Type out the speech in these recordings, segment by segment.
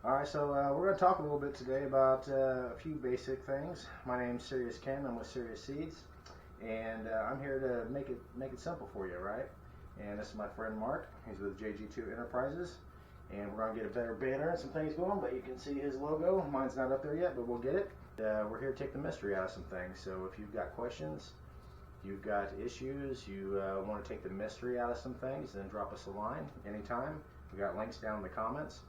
Alright, so we're going to talk a little bit today about a few basic things. My name's Serious Ken. I'm with Serious Seeds, and I'm here to make it simple for you, right? And this is my friend Mark. He's with JG2 Enterprises, and we're going to get a better banner and some things going, but you can see his logo. Mine's not up there yet, but we'll get it. We're here to take the mystery out of some things, so if you've got questions, you've got issues, you want to take the mystery out of some things, then drop us a line anytime. We got links down in the comments.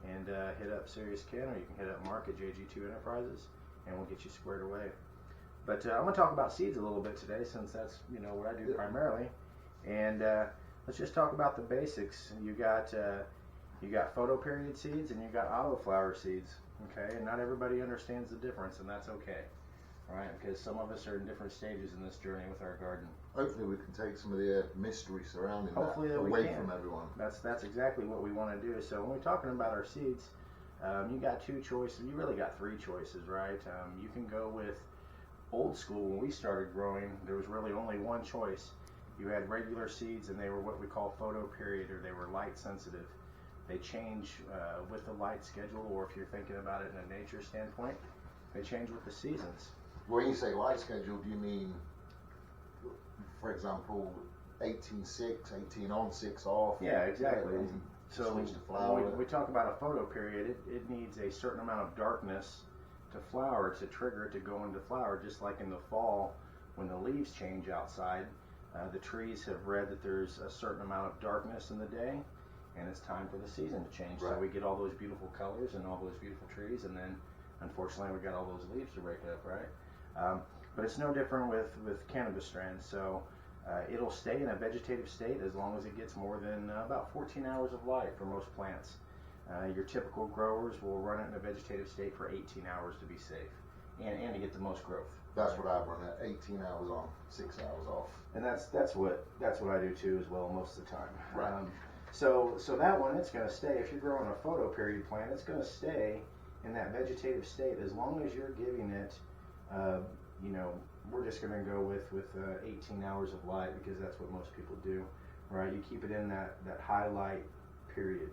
And hit up Serious Ken, or you can hit up Mark at JG2 Enterprises, and we'll get you squared away. But I'm going to talk about seeds a little bit today, since that's what I do primarily. And let's just talk about the basics. You got photoperiod seeds and you got autoflower seeds. Okay, and not everybody understands the difference, and that's okay. Right, because some of us are in different stages in this journey with our garden. Hopefully we can take some of the mystery surrounding Hopefully that away from everyone. That's exactly what we want to do. So when we're talking about our seeds, you got two choices. You really got three choices, right? You can go with old school. When we started growing, there was really only one choice. You had regular seeds, and they were what we call photoperiod, or they were light sensitive. They change with the light schedule, or if you're thinking about it in a nature standpoint, they change with the seasons. When you say light schedule, do you mean, for example, 18-6, 18 on, 6 off? Yeah, exactly. So switch to flower. when we talk about a photoperiod, it needs a certain amount of darkness to flower to trigger it to go into flower, just like in the fall when the leaves change outside. The trees have read that there's a certain amount of darkness in the day, and it's time for the season to change. Right. So we get all those beautiful colors and all those beautiful trees, and then unfortunately we got all those leaves to break up, right? But it's no different with cannabis strands. So it'll stay in a vegetative state as long as it gets more than about 14 hours of light for most plants. Your typical growers will run it in a vegetative state for 18 hours to be safe and to get the most growth. That's what I run at, 18 hours on, 6 hours off. And that's what I do too as well most of the time. Right. So that one, it's going to stay. If you're growing a photoperiod plant, it's going to stay in that vegetative state as long as you're giving it we're just going to go with 18 hours of light, because that's what most people do, right? You keep it in that high light period,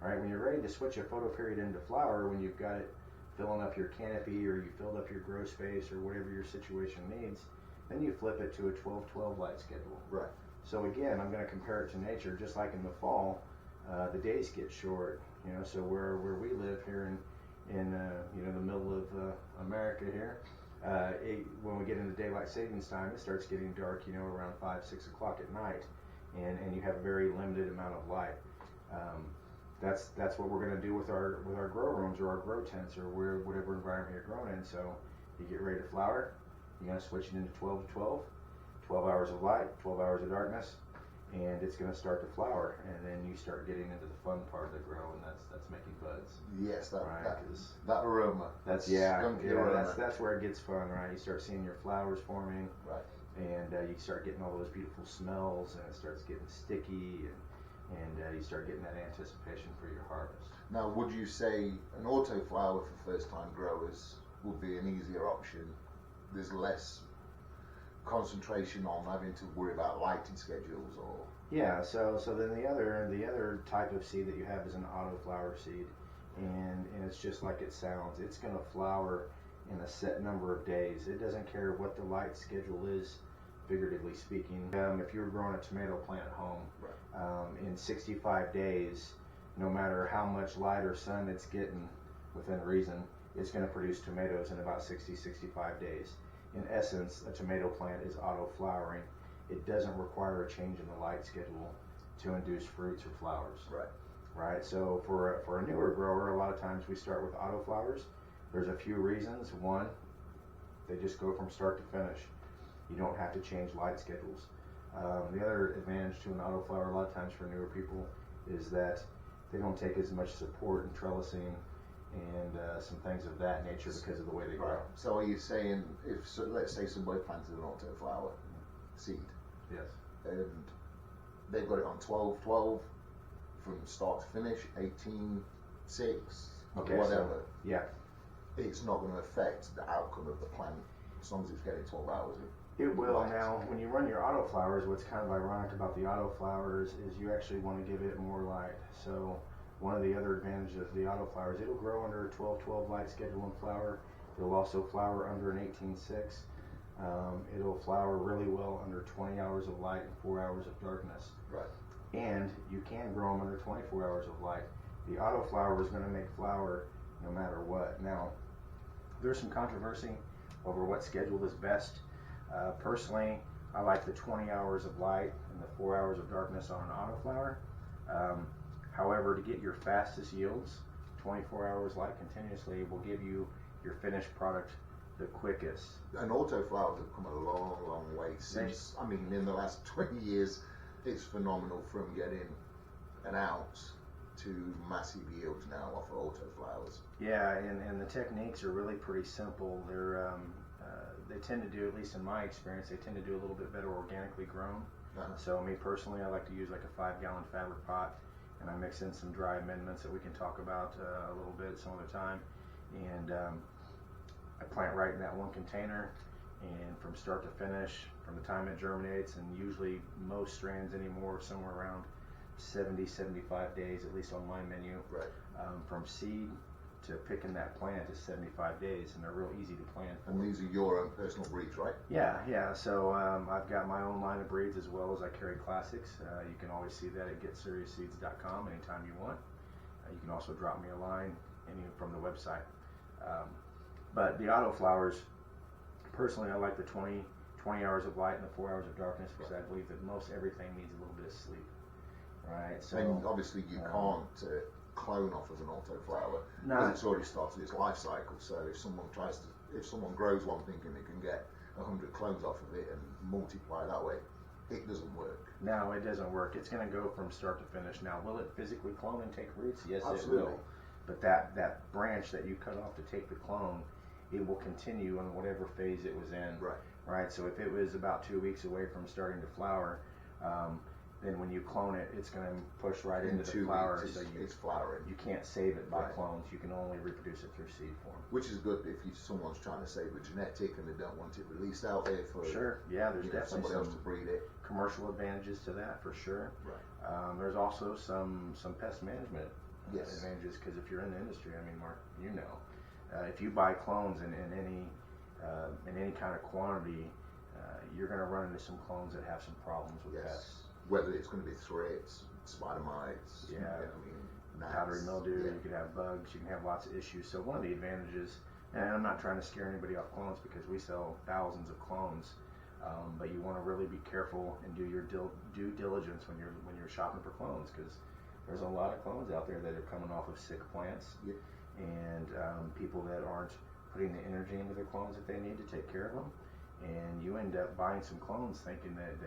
right? When you're ready to switch a photoperiod into flower, when you've got it filling up your canopy, or you filled up your grow space, or whatever your situation needs, then you flip it to a 12-12 light schedule. Right. So again, I'm going to compare it to nature. Just like in the fall, the days get short, so where we live here in the middle of America here, when we get into daylight savings time, it starts getting dark, around 5-6 o'clock at night, and you have a very limited amount of light. That's what we're going to do with our grow rooms or our grow tents, or whatever environment you're growing in. So you get ready to flower, you're going to switch it into 12-12, 12 hours of light, 12 hours of darkness, and it's going to start to flower, and then you start getting into the fun part of the grow, and that's making buds. Yes, that aroma. aroma. That's where it gets fun, right? You start seeing your flowers forming, right, and you start getting all those beautiful smells, and it starts getting sticky, and you start getting that anticipation for your harvest. Now, would you say an autoflower for first-time growers would be an easier option? There's less concentration on having to worry about lighting schedules, or yeah. So then the other type of seed that you have is an autoflower seed, and it's just like it sounds. It's going to flower in a set number of days. It doesn't care what the light schedule is, figuratively speaking. If you were growing a tomato plant at home, right, in 65 days, no matter how much light or sun it's getting within reason, it's going to produce tomatoes in about 60-65 days. In essence, a tomato plant is auto-flowering. It doesn't require a change in the light schedule to induce fruits or flowers. Right. Right. So for a newer grower, a lot of times we start with autoflowers. There's a few reasons. One, they just go from start to finish. You don't have to change light schedules. The other advantage to an autoflower, a lot of times for newer people, is that they don't take as much support in trellising and some things of that nature because of the way they grow. Right. So are you saying, let's say somebody planted an autoflower seed, yes, and they've got it on 12-12 from start to finish, 18-6, okay, whatever, so, yeah, it's not going to affect the outcome of the plant as long as it's getting 12 hours. It will. Now, when you run your autoflowers, what's kind of ironic about the autoflowers is you actually want to give it more light. So One of the other advantages of the autoflower is it'll grow under a 12-12 light schedule and flower. It'll also flower under an 18-6. It'll flower really well under 20 hours of light and 4 hours of darkness. Right. And you can grow them under 24 hours of light. The autoflower is going to make flower no matter what. Now, there's some controversy over what schedule is best. Personally, I like the 20 hours of light and the 4 hours of darkness on an autoflower. However, to get your fastest yields, 24 hours light continuously will give you your finished product the quickest. And autoflowers have come a long, long way since, I mean, in the last 20 years, it's phenomenal from getting an ounce to massive yields now off of autoflowers. Yeah, and the techniques are really pretty simple. They tend to do, at least in my experience, they tend to do a little bit better organically grown. So me personally, I like to use like a 5-gallon fabric pot, and I mix in some dry amendments that we can talk about a little bit some other time. And I plant right in that one container, and from start to finish, from the time it germinates, and usually most strands anymore somewhere around 70-75 days, at least on my menu. Right. From seed to picking that plant is 75 days, and they're real easy to plant. And these are your own personal breeds, right? Yeah. So I've got my own line of breeds as well as I carry classics. You can always see that at GetSeriousSeeds.com anytime you want. You can also drop me a line from the website. But the autoflowers, personally, I like the 20 hours of light and the 4 hours of darkness because I believe that most everything needs a little bit of sleep. Right. So and obviously you can't clone off of an autoflower because it's already started its life cycle. So if someone grows one thinking it can get 100 clones off of it and multiply that way, it doesn't work. No, it doesn't work. It's going to go from start to finish. Now, will it physically clone and take roots? Yes, absolutely. It will. But that branch that you cut off to take the clone, it will continue in whatever phase it was in. Right. Right. So if it was about 2 weeks away from starting to flower, then when you clone it, it's going to push right into the flower. So it's flowering. You can't save it by clones. You can only reproduce it through seed form. Which is good if someone's trying to save a genetic and they don't want it released out there for there's definitely somebody else to breed it. Commercial advantages to that for sure. Right. There's also some pest management advantages because if you're in the industry, I mean, Mark, you know, if you buy clones in any kind of quantity, you're going to run into some clones that have some problems with pests. Whether it's going to be thrips, spider mites, powdery mildew, you could have bugs, you can have lots of issues. So one of the advantages, and I'm not trying to scare anybody off clones because we sell thousands of clones, but you want to really be careful and do your due diligence when you're shopping for clones because there's a lot of clones out there that are coming off of sick plants and people that aren't putting the energy into their clones that they need to take care of them, and you end up buying some clones thinking that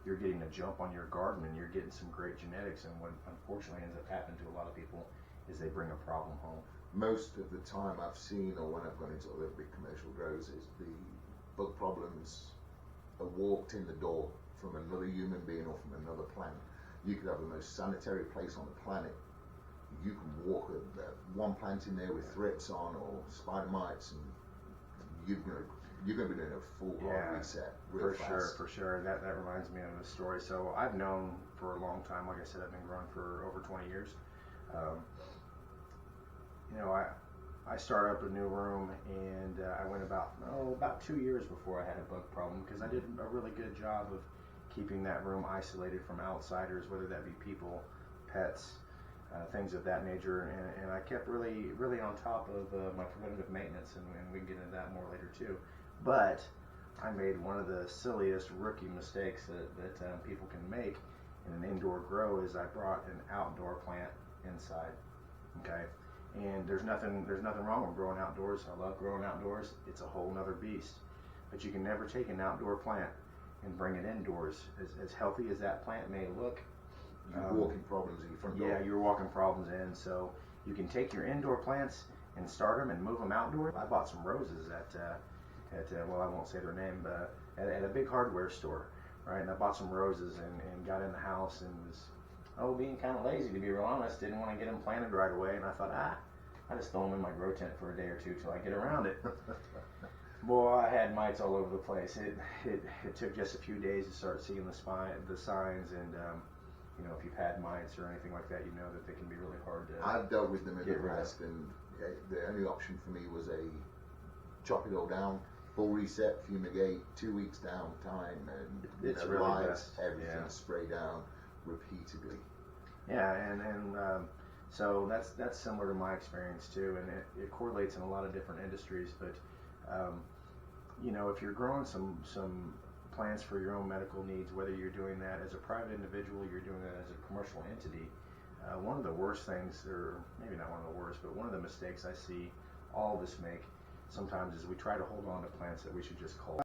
you're getting a jump on your garden and you're getting some great genetics, and what unfortunately ends up happening to a lot of people is they bring a problem home. Most of the time I've seen, or when I've gone into other big commercial grows, is the bug problems are walked in the door from another human being or from another plant. You could have the most sanitary place on the planet. You can walk one plant in there with thrips on or spider mites, and you're going to be doing a full hard reset real fast. For sure. That reminds me of a story. So I've known for a long time, like I said, I've been growing for over 20 years. I started up a new room, and I went about 2 years before I had a bug problem because I did a really good job of keeping that room isolated from outsiders, whether that be people, pets, things of that nature, and I kept really on top of my preventative maintenance, and we can get into that more later too. But I made one of the silliest rookie mistakes that people can make in an indoor grow is I brought an outdoor plant inside. Okay, and there's nothing wrong with growing outdoors. I love growing outdoors. It's a whole nother beast. But you can never take an outdoor plant and bring it indoors. As healthy as that plant may look, you're walking problems in your front door. Yeah, you're walking problems in. So you can take your indoor plants and start them and move them outdoors. I bought some roses at well, I won't say their name, but at a big hardware store, right? And I bought some roses and got in the house and was being kind of lazy, to be real honest. Didn't want to get them planted right away, and I thought, I just throw them in my grow tent for a day or two till I get around it. Boy, I had mites all over the place. It took just a few days to start seeing the signs, and you know, if you've had mites or anything like that, you know that they can be really hard to. I've dealt with them in the get rid of. past, and the only option for me was a chop it all down, full reset, fumigate, 2 weeks downtime, and It's really lights, best. everything Yeah. spray down repeatedly. Yeah, and so that's similar to my experience too, and it correlates in a lot of different industries. But you know, if you're growing some plants for your own medical needs, whether you're doing that as a private individual, you're doing that as a commercial entity, one of the worst things, or maybe not one of the worst, but one of the mistakes I see all of us make sometimes is we try to hold on to plants that we should just cull.